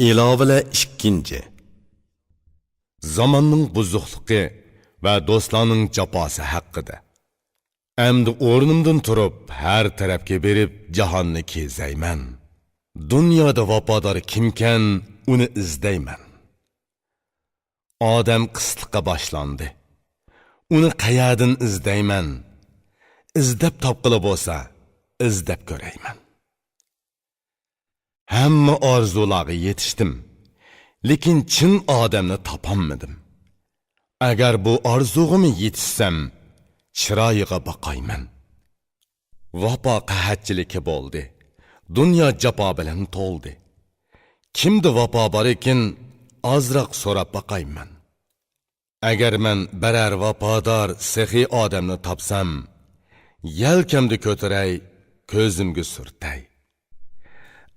İlavele 2. Zamanның buzuqlıqı ve dostlarının cafası haqqıda. Əmdi o'rnimdan turib, her tarafga berib jahonni kezayman. Dunyoda vafodor kimkan, uni izlayman. Odam qisliqqa boshlandi. Uni qayerdan izlayman? Izlab topqili bo'lsa, izlab ko'rayman. Hamma orzularga yetishdim. Lekin chin odamni topolmadim. Agar bu orzug'imga yetishsam, chiroyiga boqayman. Vafo qahatchiligi bo'ldi. Dunyo jafo bilan to'ldi. Kimda vafo bor ekan, ozroq so'rab boqayman. Agar men biror vafodor, sehiy odamni topsam, yelkamda ko'taray, ko'zimga surtay.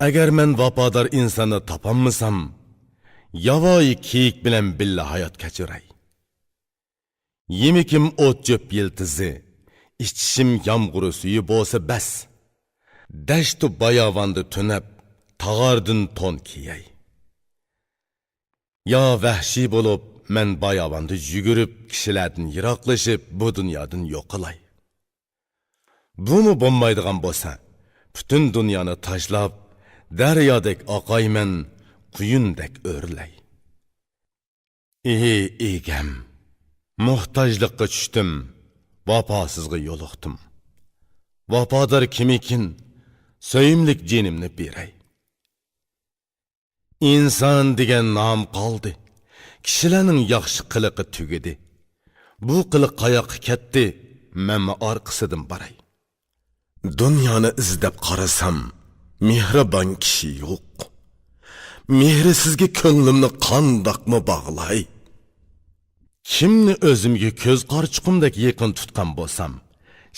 Agar men vafodor insonni topolmasam, yavoyi kiyik bilan billa hayot kechiray. Yemikim o't jo'p yiltizi, ichishim yomg'ir suyi bo'lsa bas. Dashtu bayovonda tunab, tag'ordin to'n kiyay. Ya vahshiy bo'lib, men bayovonda yugurib, kishilardan yiroqlashib, bu dunyodan yo'qolay. Bunu bo'lmaydigan bo'lsa, butun dunyoni tashlab, daryodek oqayman, quyundek o'rlay. Egam, muhtojlikqa tushdim, vafosizga yo'liqdim. Vafodor kim ekin, so'yimlik jinimni beray. İnsan degan nom qoldi. Kishilarning yaxshi qiliqi tugidi. Bu qiliq qayoqqa ketdi? Men orqasidan baray. Dunyoni izlab qarasam, mehribon kishi yo'q. Mehri sizga ko'nglimni qandoqmi bog'lay? Kimni o'zimga ko'z qarchiqimdek yaqin tutgan bo'lsam,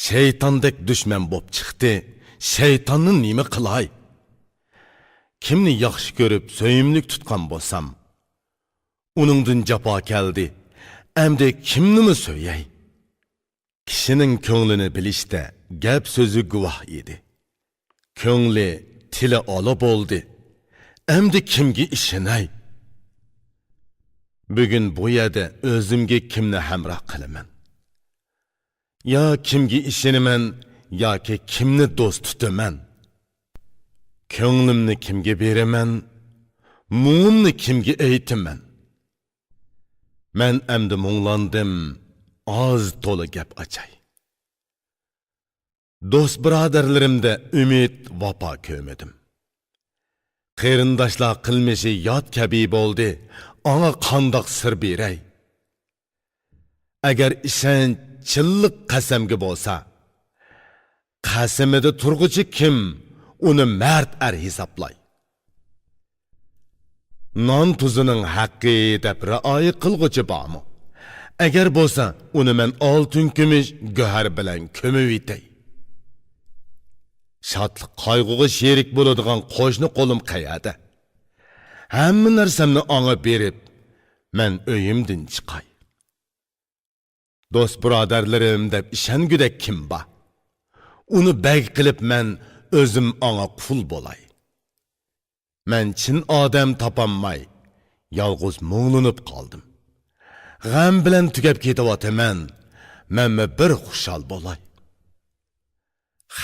shaytondek dushman bo'lib chiqdi. Shaytonni nima qilay? Kimni yaxshi ko'rib, so'yimlik tutgan bo'lsam, uningdan jafo keldi. Endi kimnimi so'yay? Kishining ko'nglini bilishda gap so'zi guvoh edi. Ko'ngli tili ola bo'ldi. Endi kimga ishinay? Bugun bu yerda o'zimga kimni hamroh qilaman? Ya kimga ishinaman, yoki kimni do'st tutaman? Ko'nglimni kimga beraman? Mu'minni kimga aytaman? Men endi munglandim, oz to'la gap achay. Do'st birodarlarimda umid, vafo ko'rmadim. Qarindoshlar qilmishi yot kabi bo'ldi, ona qandoq sir beray? Agar ishonch, chilliq qasamga bo'lsa, qasamida turg'uchi kim? Uni mard hisoblay. Non tuzining haqqi deb rioya qilg'uchi bormi? Agar bo'lsa, uni men oltin kumush go'har bilan ko'mib yetay. Shodlik qayg'uga sherik bo'ladigan qo'shni qo'lim qayerda? Hamma narsamni anga berib, men uyimdan chiqay. Do'st birodarlarim deb ishongudek kim bor? Uni bag qilib men o'zim anga qul bo'lay. Men chin odam topolmay, yolg'iz mo'nglinib qoldim. G'am bilan tugab ketayotaman, menmi bir xushal bo'lay.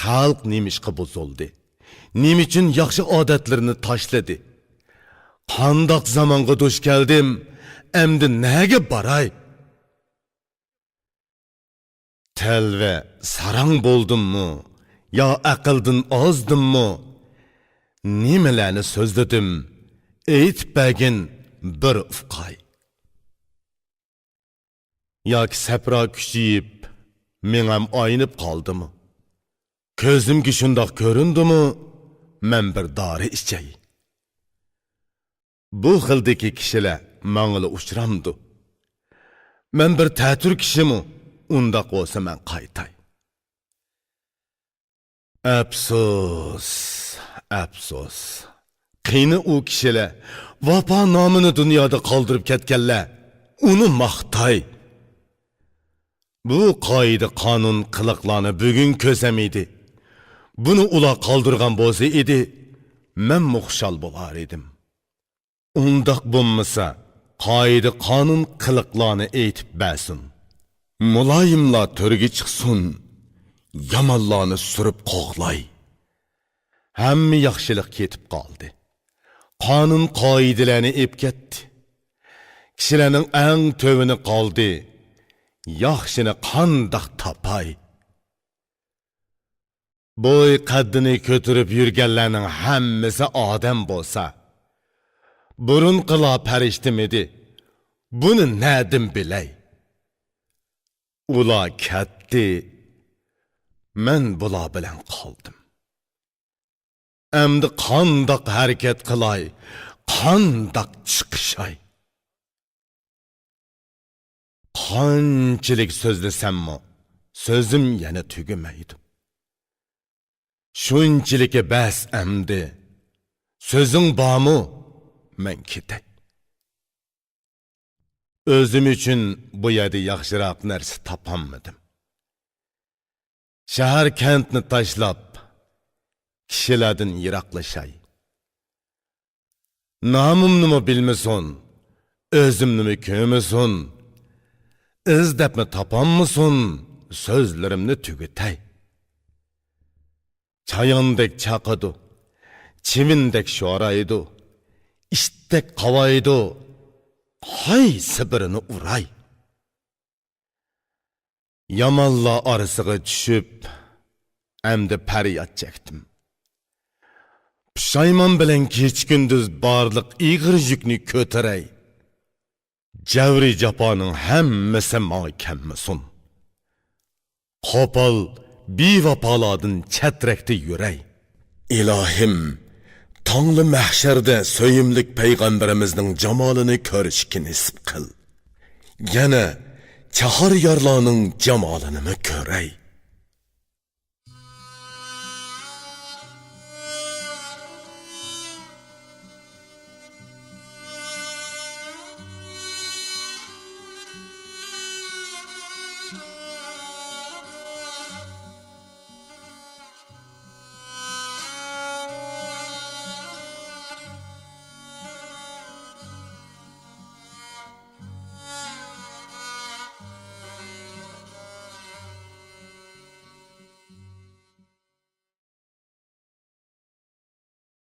Xalq nemishqa buzildi? Nima uchun yaxshi odatlarini tashladi? Qandoq zamonga duch keldim? Endi nega baray? Telve sarang bo'ldimmi? Ya aqldan ozdimmi? Nimalarni so'zladim? Aytib bagin bir ufqay. Yoki sapro kuchayib, menam aynib qoldimi? Ko'zimga shundoq ko'rindimi? Men bir dori ichay. Bu xildagi kishilar mangli uchramdi. Men bir ta'tur kishimi? Undaq bo'lsa men qaytay. Afsus, afsus. Qiyni u kishilar vafo nomini dunyoda qoldirib ketganlar, uni maqtay. Bu qoida qonun qiliqlarni bugun ko'samidi. Buni ular qoldirgan bo'lsa edi, men muxshal bo'lar edim. Undaq bo'lmasa, qoida qonun qiliqlarni aytib bersin. Muloyimlar to'rga chiqsin, yomonlarni surib qo'g'lay. Hamma yaxshilik ketib qoldi. Qonun qoidalarni ep ketdi. Kishilarning eng tövini qoldi. Yaxshini qandoq topay? Boy qaddini ko'tarib yurganlarning hammasi odam bo'lsa, burun qila farishtimidi? Buni nadim bilay? Ular ketdi, men bular bilan qoldim. Endi qandoq harakat qilay, qandoq chiqishay? Qanchalik so'zlasammi, so'zim yana tugamaydi. Shunchiligi bas endi. So'zing bormi? Men ketay. O'zim uchun bu yerda yaxshiroq narsa topolmadim. Shahar kentni tashlab, kishilardan yiroqlashay. Nomimni bilmasin, o'zimni ko'masin, izdabni topolmasin, so'zlarimni tugatay. Çayandek çaqıdı, çivindek şoraydı, iştek qavaydı, qaysi birini uray. Yamanla arasıga düşüp, emdi periyat çektim. Pişayman bilen keç gündüz barlık iğir yükünü kötürey. Cevri japanın hemmesi mağa kemmesin. Qopal, bevapaladın çetrekte yürey. İlahim, Tanrı mahşerde söyümlük peygamberimizin cemalini körüşki nisip kıl. Yine çahar yarlarının cemalini mi körey?